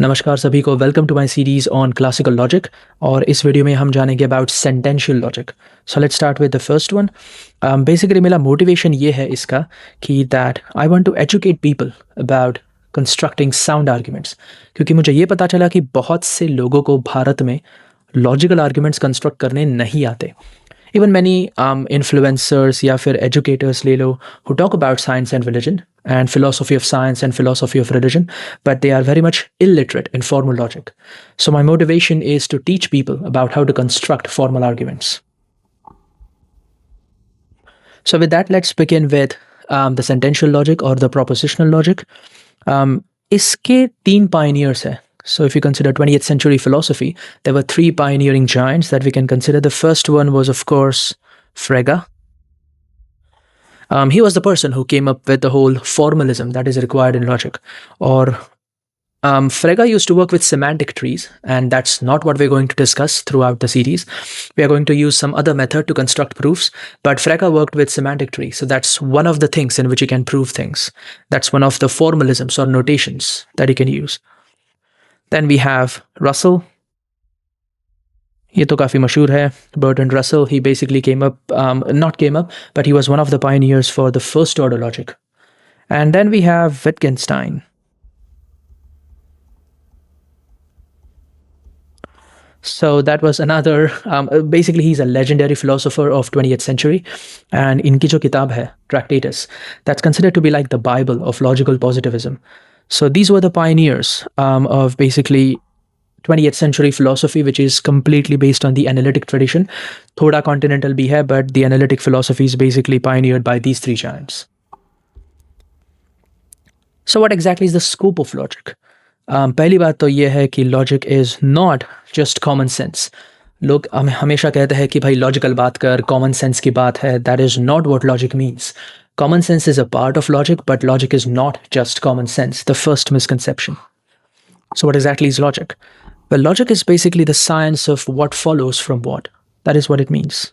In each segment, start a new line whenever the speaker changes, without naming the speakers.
नमस्कार सभी को, welcome to my series on classical logic. और इस वीडियो में हम जानेंगे about sentential logic. So let's start with the first one. Basically मेरा मोटिवेशन ये है इसका कि that I want to educate people about constructing sound arguments, क्योंकि मुझे ये पता चला कि बहुत से लोगों को भारत में लॉजिकल आर्ग्यूमेंट्स कंस्ट्रक्ट करने नहीं आते। Even many influencers या फिर educators ले लो who talk about science and religion and philosophy of science and philosophy of religion, but they are very much illiterate in formal logic. So my motivation is to teach people about how to construct formal arguments. So with that, let's begin with the sentential logic or the propositional logic. इसके तीन pioneers हैं. So if you consider 20th century philosophy, there were three pioneering giants that we can consider. The first one was, of course, Frege. He was the person who came up with the whole formalism that is required in logic. Or Frege used to work with semantic trees, and that's not what we're going to discuss throughout the series. We are going to use some other method to construct proofs, but Frege worked with semantic trees, so that's one of the things in which you can prove things. That's one of the formalisms or notations that you can use. Then we have Russell. ये तो काफ़ी मशहूर है, Bertrand Russell. He basically not came up, but he was one of the pioneers for the first order logic. And then we have Wittgenstein. So that was another, basically he's a legendary philosopher of 20th century. And इनकी जो किताब है, Tractatus, that's considered to be like the Bible of logical positivism. So these were the pioneers of basically 20th century philosophy, which is completely based on the analytic tradition. Thoda continental bhi hai, but the analytic philosophy is basically pioneered by these three giants. So what exactly is the scope of logic? पहली बात तो ये है कि logic is not just common sense. लोग हमेशा कहते हैं कि भाई लॉजिकल बात कर, कॉमन सेंस की बात है. That is not what logic means. Common sense is a part of logic, but logic is not just common sense. The first misconception. So what exactly is logic? Well, logic is basically the science of what follows from what. That is what it means.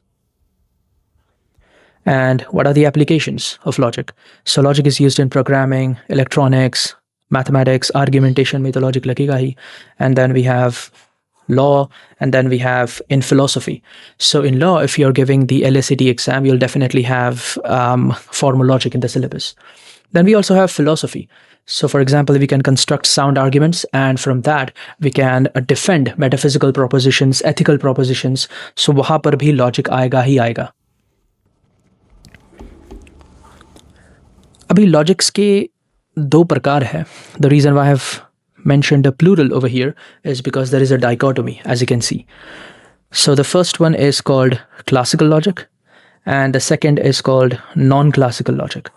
And what are the applications of logic? So logic is used in programming, electronics, mathematics, argumentation में तो logic लगेगा ही. And then we have law, and then we have in philosophy. So in law, if you're giving the LSAT exam, you'll definitely have formal logic in the syllabus. Then we also have philosophy. So for example, we can construct sound arguments, and from that we can defend metaphysical propositions, ethical propositions. So वहाँ पर भी logic आएगा ही आएगा. अभी logics के दो प्रकार है. The reason why I have mentioned a plural over here is because there is a dichotomy, as you can see. So the first one is called classical logic, and the second is called non-classical logic.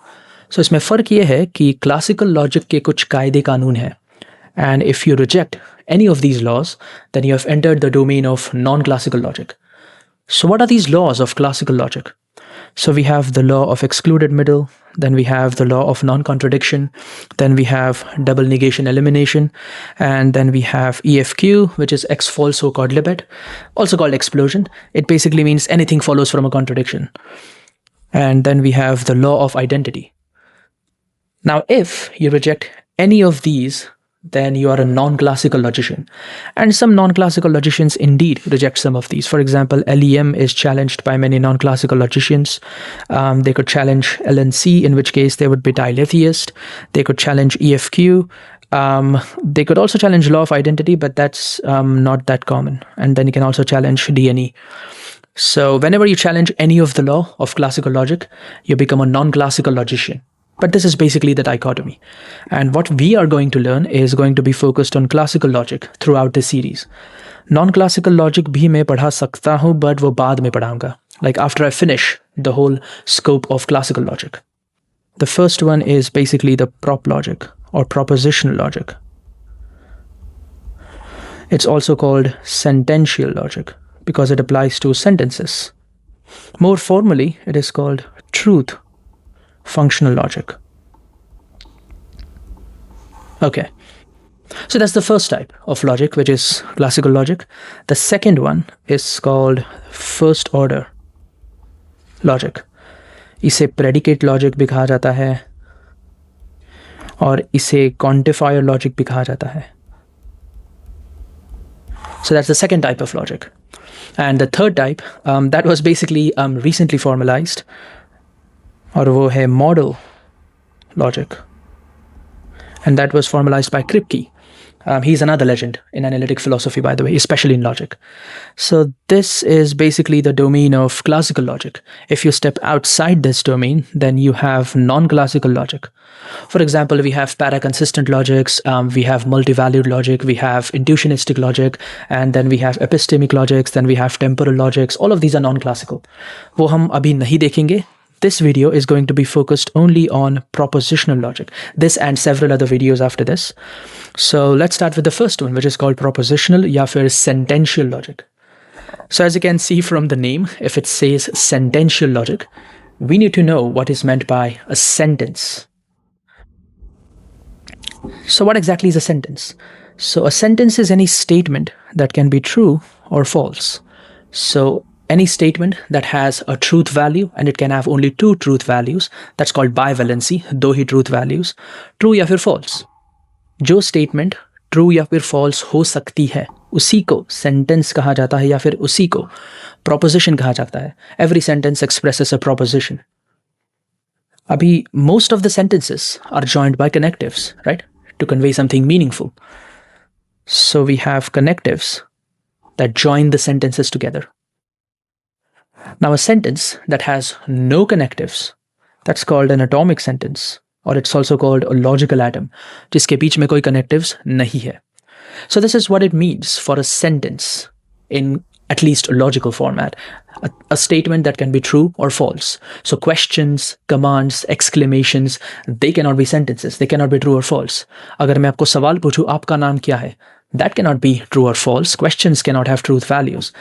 So इसमें फ़र्क ये है कि classical logic के कुछ कायदे कानून हैं, and if you reject any of these laws, then you have entered the domain of non-classical logic. So what are these laws of classical logic? So we have the law of excluded middle, then we have the law of non-contradiction, then we have double negation elimination, and then we have EFQ, which is ex falso quod libet, also called explosion. It basically means anything follows from a contradiction. And then we have the law of identity. Now, if you reject any of these, then you are a non-classical logician. And some non-classical logicians indeed reject some of these. For example, LEM is challenged by many non-classical logicians. They could challenge LNC, in which case they would be diletheist. They could challenge EFQ. They could also challenge law of identity, but that's not that common. And then you can also challenge DNE. So whenever you challenge any of the law of classical logic, you become a non-classical logician. But this is basically the dichotomy. And what we are going to learn is going to be focused on classical logic throughout this series. Non-classical logic भी मैं पढ़ा सकता हूँ, but वो बाद में पढ़ाऊँगा. Like after I finish the whole scope of classical logic. The first one is basically the prop logic or propositional logic. It's also called sentential logic because it applies to sentences. More formally, it is called truth functional logic. Okay, so that's the first type of logic, which is classical logic. The second one is called first order logic. इसे predicate logic भी कहा जाता है और इसे quantifier logic भी कहा जाता है. So that's the second type of logic. And the third type, that was basically recently formalized, और वो है model logic. And that was formalized by Kripke. He's another legend in analytic philosophy, by the way, especially in logic. So this is basically the domain of classical logic. If you step outside this domain, then you have non-classical logic. For example, we have paraconsistent logics, we have multi-valued logic, we have intuitionistic logic, and then we have epistemic logics, then we have temporal logics. All of these are non-classical. वो हम अभी नहीं देखेंगे. This video is going to be focused only on propositional logic. This and several other videos after this. So let's start with the first one, which is called propositional या फिर sentential logic. So as you can see from the name, if it says sentential logic, we need to know what is meant by a sentence. So what exactly is a sentence? So a sentence is any statement that can be true or false. So any statement that has a truth value and it can have only two truth values, that's called bivalency, दो ही truth values, true या फिर false. जो statement true या फिर false हो सकती है, उसी को sentence कहा जाता है या फिर उसी को proposition कहा जाता है. Every sentence expresses a proposition. अभी most of the sentences are joined by connectives, right? To convey something meaningful. So we have connectives that join the sentences together. Now a sentence that has no connectives, that's called an atomic sentence, or it's also called a logical atom, जिसके बीच में कोई connectives नहीं है. So this is what it means for a sentence in at least a logical format. A statement that can be true or false. So questions, commands, exclamations, they cannot be sentences. They cannot be true or false. अगर मैं आपको सवाल पूछूं, आपका नाम क्या है? That cannot be true or false. Questions cannot have truth values.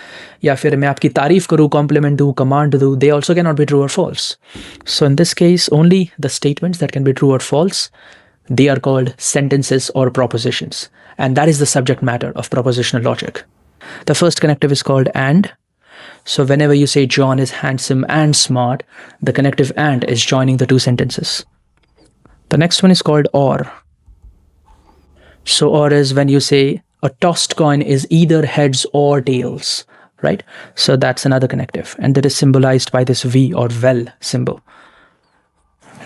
या फिर मैं आपकी तारीफ करूं, compliment दूं, command दूं, they also cannot be true or false. So in this case, only the statements that can be true or false, they are called sentences or propositions. And that is the subject matter of propositional logic. The first connective is called and. So whenever you say John is handsome and smart, the connective and is joining the two sentences. The next one is called or. So or is when you say a tossed coin is either heads or tails, right? So that's another connective, and that is symbolized by this V or well symbol.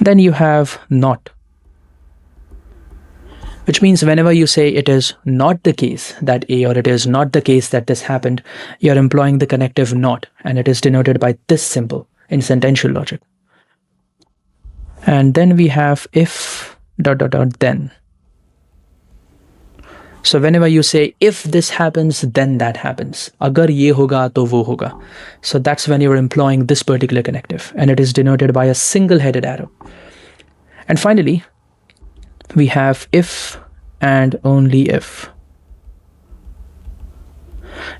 Then you have not, which means whenever you say it is not the case that A or it is not the case that this happened, you're employing the connective not, and it is denoted by this symbol in sentential logic. And then we have if ... then. So whenever you say if this happens, then that happens. अगर ये होगा तो वो होगा. So that's when you're employing this particular connective, and it is denoted by a single-headed arrow. And finally, we have if and only if.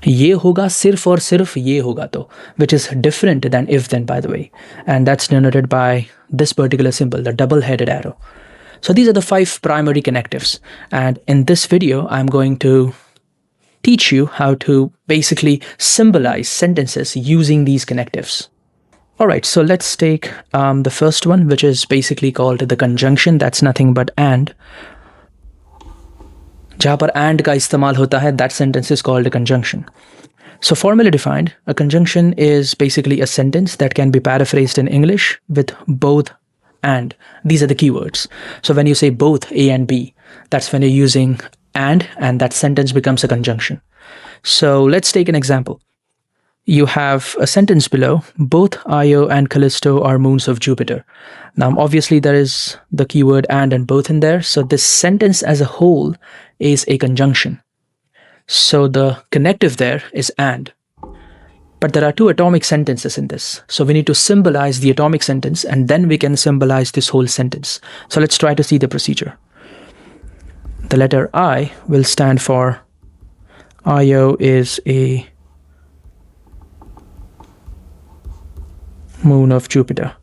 ये होगा सिर्फ और सिर्फ ये होगा तो, which is different than if then, by the way, and that's denoted by this particular symbol, the double-headed arrow. So these are the 5 primary connectives, and in this video I'm going to teach you how to basically symbolize sentences using these connectives. Alright, so let's take the first one, which is basically called the conjunction. That's nothing but and. जहाँ पर and का इस्तेमाल होता है, that sentence is called a conjunction. So formally defined, a conjunction is basically a sentence that can be paraphrased in English with both and. These are the keywords. So when you say both A and B, that's when you're using and that sentence becomes a conjunction. So let's take an example. You have a sentence below, both Io and Callisto are moons of Jupiter. Now obviously there is the keyword and both in there, so this sentence as a whole is a conjunction. So the connective there is and. But there are 2 atomic sentences in this. So we need to symbolize the atomic sentence, and then we can symbolize this whole sentence. So let's try to see the procedure. The letter I will stand for Io is a moon of Jupiter.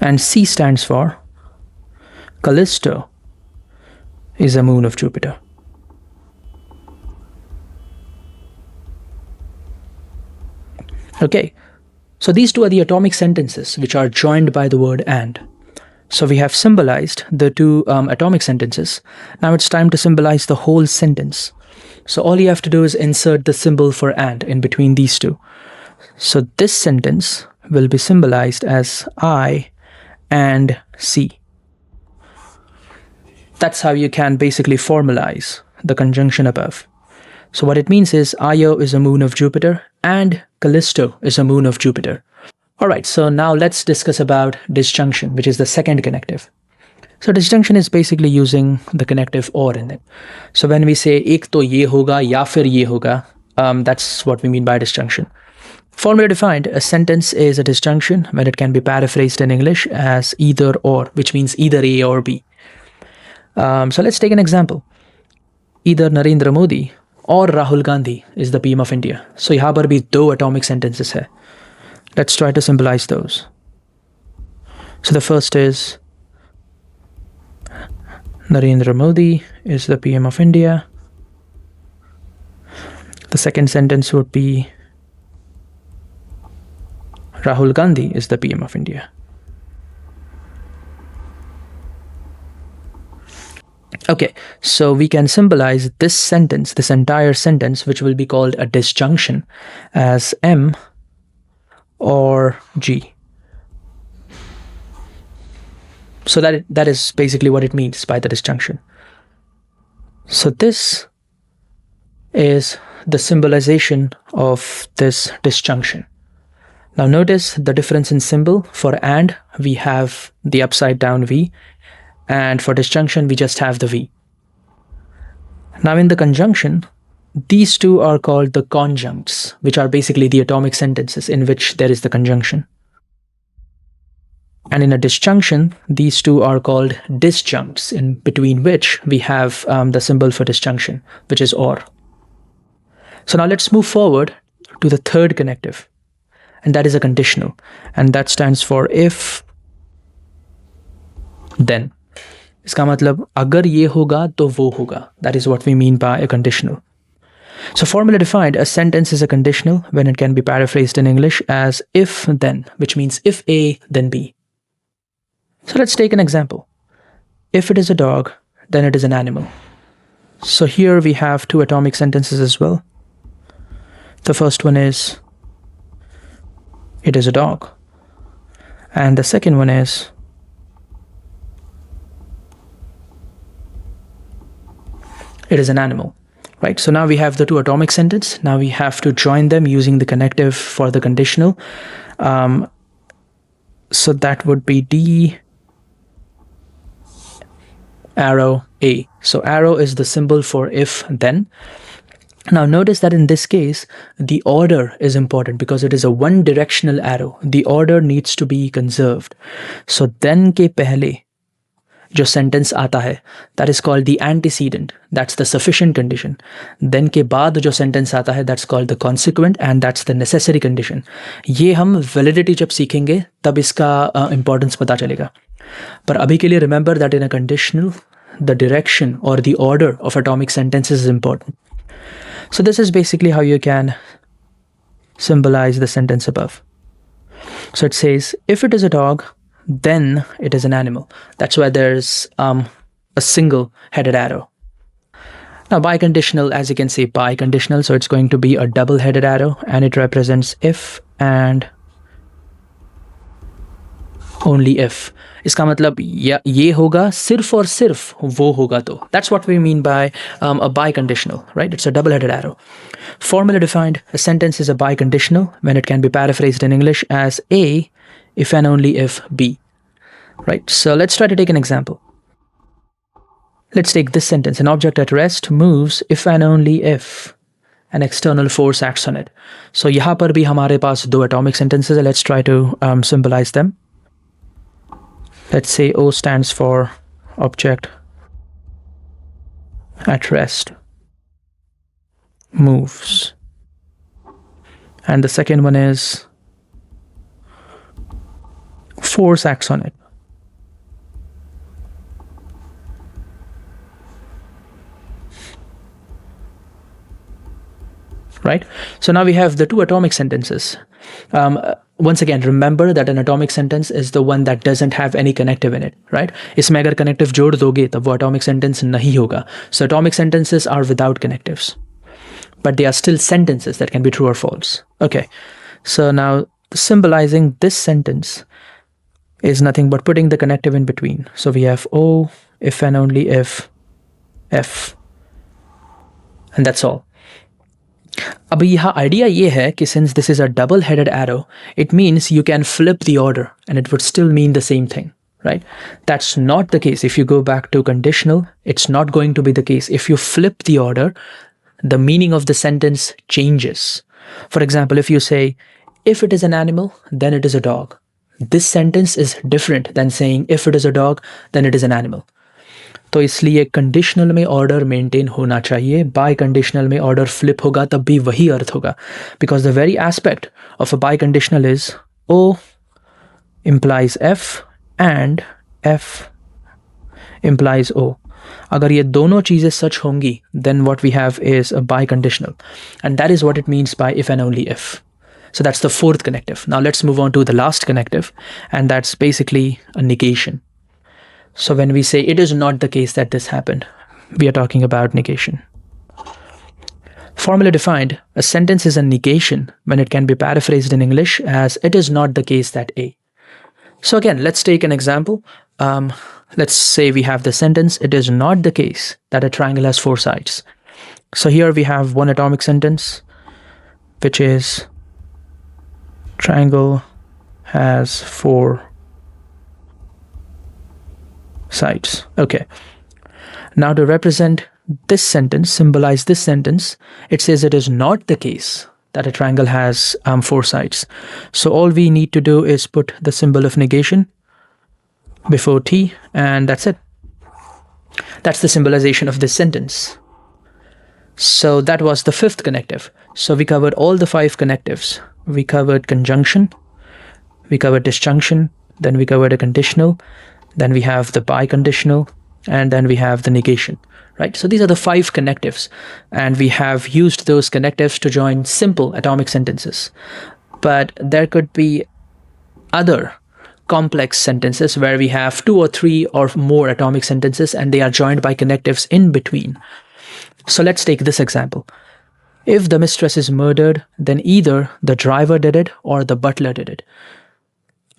And C stands for Callisto is a moon of Jupiter. Okay, so these 2 are the atomic sentences which are joined by the word and. So we have symbolized the two atomic sentences. Now it's time to symbolize the whole sentence. So all you have to do is insert the symbol for and in between these two. So this sentence will be symbolized as I and C. That's how you can basically formalize the conjunction above. So what it means is Io is a moon of Jupiter and Callisto is a moon of Jupiter. All right, so now let's discuss about disjunction, which is the second connective. So disjunction is basically using the connective or in it. So when we say ek to ye hoga ya fir ye hoga, that's what we mean by disjunction. Formally defined, a sentence is a disjunction when it can be paraphrased in English as either or, which means either A or B. So let's take an example. Either Narendra Modi or Rahul Gandhi is the PM of India. So यहाँ पर भी दो atomic sentences है. Let's try to symbolize those. So the first is Narendra Modi is the PM of India. The second sentence would be Rahul Gandhi is the PM of India. Okay, so we can symbolize this sentence, this entire sentence, which will be called a disjunction, as M or G. So that is basically what it means by the disjunction. So this is the symbolization of this disjunction. Now notice the difference in symbol. For and, we have the upside down V, and for disjunction, we just have the V. Now in the conjunction, these two are called the conjuncts, which are basically the atomic sentences in which there is the conjunction. And in a disjunction, these two are called disjuncts, in between which we have the symbol for disjunction, which is or. So now let's move forward to the third connective, and that is a conditional, and that stands for if, then. इसका मतलब अगर ये होगा तो वो होगा. That is what we mean by a conditional. So formally defined, a sentence is a conditional when it can be paraphrased in English as if then, which means if A, then B. So let's take an example. If it is a dog, then it is an animal. So here we have two atomic sentences as well. The first one is it is a dog. And the second one is it is an animal, right? So now we have the two atomic sentence. Now we have to join them using the connective for the conditional. So that would be D arrow A. So arrow is the symbol for if then. Now notice that in this case, the order is important because it is a one directional arrow. The order needs to be conserved. So then के पहले जो sentence आता है, that is called the antecedent. That's the sufficient condition. Then के बाद जो sentence आता है, that's called the consequent, and that's the necessary condition. ये हम validity जब सीखेंगे तब इसका importance पता चलेगा. पर अभी के लिए remember that in a conditional, the direction or the order of atomic sentences is important. So this is basically how you can symbolize the sentence above. So it says, if it is a dog, then it is an animal. That's why there's a single-headed arrow. Now biconditional, as you can see, biconditional, so it's going to be a double-headed arrow, and it represents if and only if. इसका मतलब ये होगा सिर्फ और सिर्फ वो होगा तो. That's what we mean by a biconditional, right? It's a double-headed arrow. Formally defined, a sentence is a biconditional when it can be paraphrased in English as A, if and only if B, right? So let's try to take an example. Let's take this sentence. An object at rest moves if and only if an external force acts on it. So यहाँ पर भी हमारे पास दो atomic sentences. Let's try to symbolize them. Let's say O stands for object at rest moves. And the second one is force acts on it. Right? So now we have the two atomic sentences. once again, remember that an atomic sentence is the one that doesn't have any connective in it, right? इसमें अगर connective जोड़ दोगे तब वो atomic sentence नहीं होगा. So atomic sentences are without connectives, but they are still sentences that can be true or false. Okay, so now symbolizing this sentence is nothing but putting the connective in between. So we have O, if and only if, F, and that's all. अब यहाँ idea ये है कि since this is a double-headed arrow, it means you can flip the order and it would still mean the same thing, right? That's not the case. If you go back to conditional, it's not going to be the case. If you flip the order, the meaning of the sentence changes. For example, if you say, if it is an animal, then it is a dog. This sentence is different than saying, if it is a dog, then it is an animal. तो इसलिए conditional में order maintain होना चाहिए. Biconditional में order flip होगा तब भी वही अर्थ होगा, because the very aspect of a biconditional is O implies F and F implies O. अगर ये दोनों चीज़ें सच होंगी then what we have is a biconditional, and that is what it means by if and only if. So that's the fourth connective. Now let's move on to the last connective, and that's basically a negation. So when we say it is not the case that this happened, we are talking about negation. Formally defined, a sentence is a negation when it can be paraphrased in English as it is not the case that A. So again, let's take an example. Let's say we have the sentence, it is not the case that a triangle has 4 sides. So here we have one atomic sentence, which is triangle has 4 sides. Okay. Now to represent this sentence, symbolize this sentence, it says it is not the case that a triangle has 4 sides. So all we need to do is put the symbol of negation before T, and that's it. That's the symbolization of this sentence. So that was the 5th connective. So we covered all the 5 connectives. We covered conjunction, we covered disjunction, then we covered a conditional, then we have the biconditional, and then we have the negation, right? So these are the 5 connectives, and we have used those connectives to join simple atomic sentences. But there could be other complex sentences where we have 2 or 3 or more atomic sentences, and they are joined by connectives in between. So let's take this example. If the mistress is murdered, then either the driver did it or the butler did it.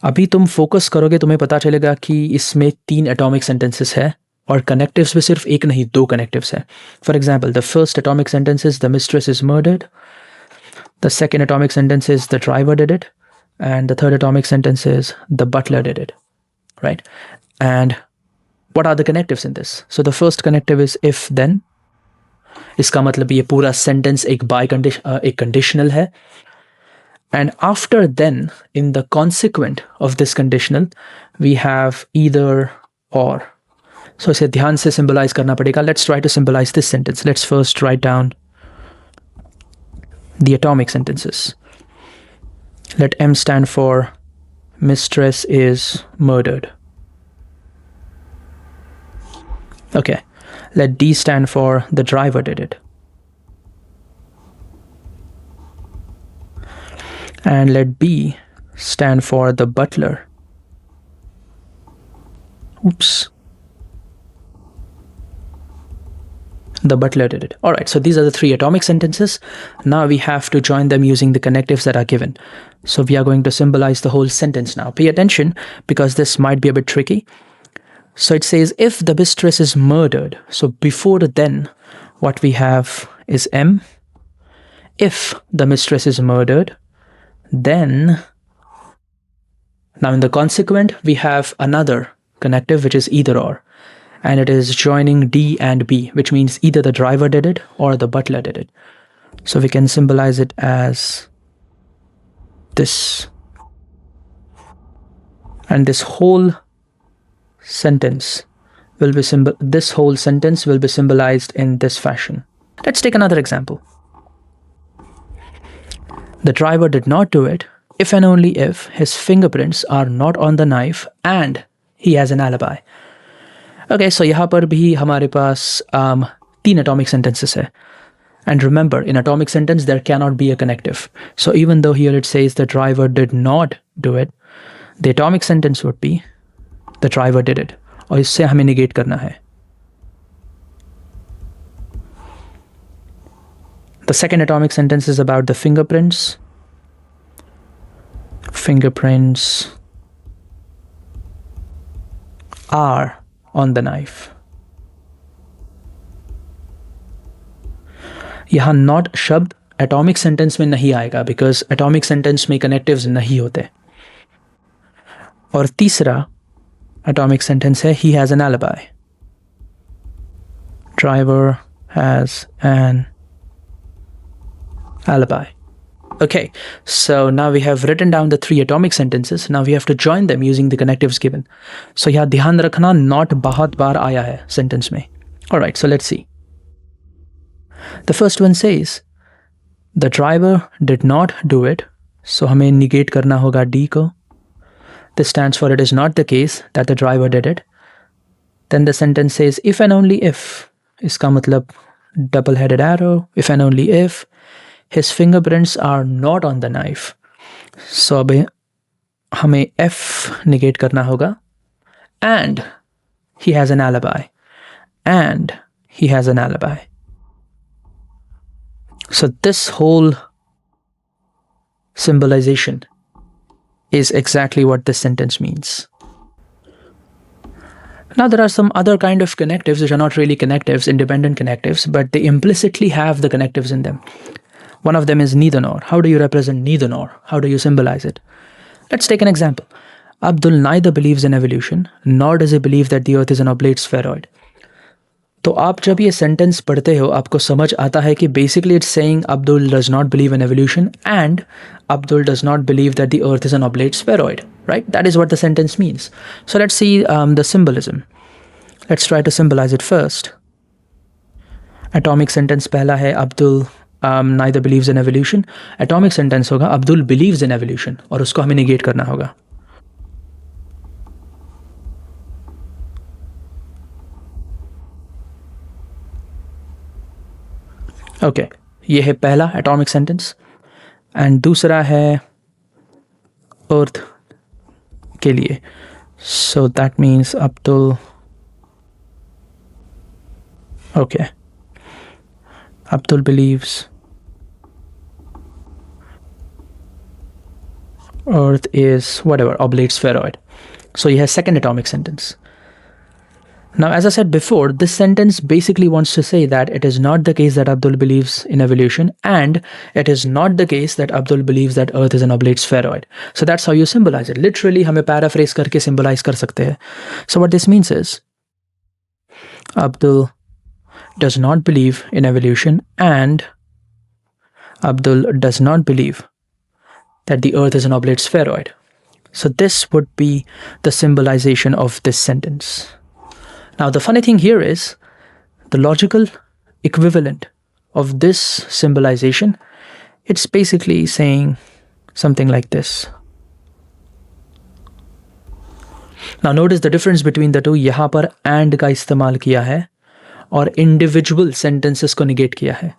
अभी तुम focus करोगे तुम्हें पता चलेगा कि इसमें 3 atomic sentences है, और connectives भी सिर्फ एक नहीं 2 connectives है. For example, the first atomic sentence is the mistress is murdered. The second atomic sentence is the driver did it. And the third atomic sentence is the butler did it, right? And what are the connectives in this? So the first connective is if then. इसका मतलब ये पूरा sentence एक conditional है, and after then in the consequent of this conditional we have either or. So इसे ध्यान से symbolize करना पड़ेगा. Let's try to symbolize this sentence. Let's first write down the atomic sentences. Let M stand for mistress is murdered. Okay. Let D stand for the driver did it. And let B stand for the butler. Oops. The butler did it. All right, so these are the 3 atomic sentences. Now we have to join them using the connectives that are given. So we are going to symbolize the whole sentence now. Pay attention because this might be a bit tricky. So it says, if the mistress is murdered. So before then, what we have is M. If the mistress is murdered, then, now in the consequent, we have another connective, which is either or. And it is joining D and B, which means either the driver did it or the butler did it. So we can symbolize it as this. And this whole sentence will be symbolized in this fashion. Let's take another example. The driver did not do it if and only if his fingerprints are not on the knife and he has an alibi. Okay, so यहाँ पर भी हमारे पास 3 atomic sentences है, And remember, in atomic sentence, there cannot be a connective. So even though here it says the driver did not do it, the atomic sentence would be the driver did it. और इससे हमें negate करना है. The second atomic sentence is about the fingerprints. Fingerprints are on the knife. यहाँ not शब्द atomic sentence में नहीं आएगा because atomic sentence में connectives नहीं होते. और तीसरा atomic sentence है he has an alibi. Driver has an alibi. Okay, so now we have written down the 3 atomic sentences. Now we have to join them using the connectives given. So यहाँ ध्यान रखना not बहुत बार आया है sentence में. Alright, so let's see. The first one says the driver did not do it. So हमें negate करना होगा D को. This stands for it is not the case that the driver did it. Then the sentence says if and only if. इसका मतलब double-headed arrow. If and only if his fingerprints are not on the knife. So अब हमें F negate करना होगा. And he has an alibi. And he has an alibi. So this whole symbolization is exactly what this sentence means. Now there are some other kind of connectives which are not really connectives, independent connectives, but they implicitly have the connectives in them. One of them is neither nor. How do you represent neither nor? How do you symbolize it? Let's take an example. Abdul neither believes in evolution, nor does he believe that the earth is an oblate spheroid. तो आप जब ये sentence पढ़ते हो आपको समझ आता है कि basically it's saying Abdul does not believe in evolution and Abdul does not believe that the earth is an oblate spheroid, right? That is what the sentence means. So let's see the symbolism. Let's try to symbolize it first. Atomic sentence पहला है Abdul neither believes in evolution. Atomic sentence होगा Abdul believes in evolution और उसको हमें negate करना होगा. Okay, ये है पहला atomic sentence and दूसरा है earth के लिए. So that means Abdul, okay, Abdul believes earth is whatever, oblate spheroid. So you have second atomic sentence. Now, as I said before, this sentence basically wants to say that it is not the case that Abdul believes in evolution and it is not the case that Abdul believes that earth is an oblate spheroid. So that's how you symbolize it. Literally, हमें paraphrase करके symbolize कर सकते हैं. So what this means is Abdul does not believe in evolution and Abdul does not believe that the earth is an oblate spheroid. So this would be the symbolization of this sentence. Now, the funny thing here is the logical equivalent of this symbolization, it's basically saying something like this. Now, notice the difference between the two. यहाँ पर and का इस्तेमाल किया है और individual sentences को negate किया है.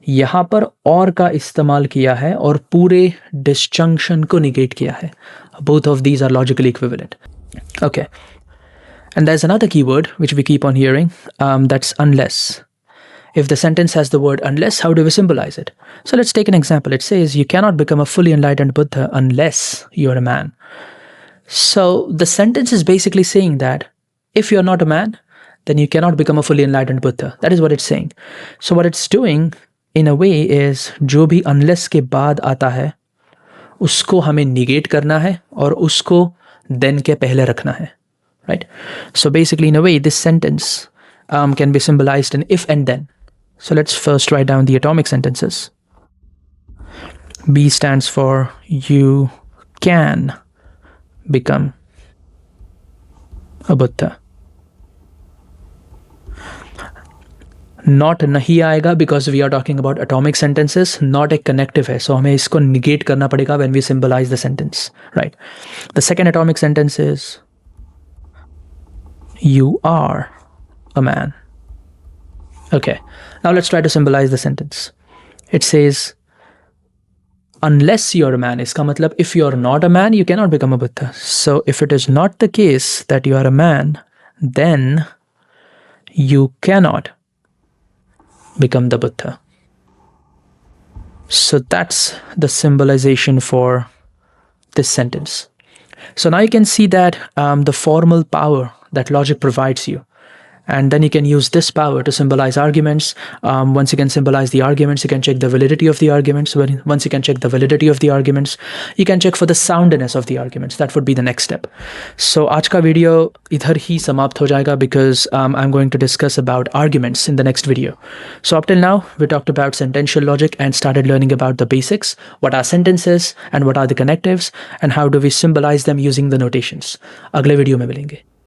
यहाँ पर और का इस्तेमाल किया है और पूरे disjunction को negate किया है. Both of these are logically equivalent. Okay. And there's another keyword which we keep on hearing, that's unless. If the sentence has the word unless, how do we symbolize it? So let's take an example. It says, you cannot become a fully enlightened Buddha unless you're a man. So the sentence is basically saying that if you're not a man, then you cannot become a fully enlightened Buddha. That is what it's saying. So what it's doing in a way is, जो भी unless के बाद आता है, उसको हमें negate करना है और उसको then के पहले रखना है. Right? So basically, in a way, this sentence can be symbolized in if and then. So let's first write down the atomic sentences. B stands for you can become a Buddha. Not नहीं आएगा because we are talking about atomic sentences, not a connective है. So हमें इसको negate करना पड़ेगा when we symbolize the sentence. Right? The second atomic sentence is you are a man. Okay, now let's try to symbolize the sentence. It says, unless you're a man. Iska matlab, if you're not a man, you cannot become a Buddha. So if it is not the case that you are a man, then you cannot become the Buddha. So that's the symbolization for this sentence. So now you can see that the formal power that logic provides you. And then you can use this power to symbolize arguments. Once you can symbolize the arguments, you can check the validity of the arguments. Once you can check the validity of the arguments, you can check for the soundness of the arguments. That would be the next step. So आज का video इधर ही समाप्त हो जाएगा because I'm going to discuss about arguments in the next video. So up till now, we talked about sentential logic and started learning about the basics. What are sentences and what are the connectives and how do we symbolize them using the notations. अगले video में मिलेंगे.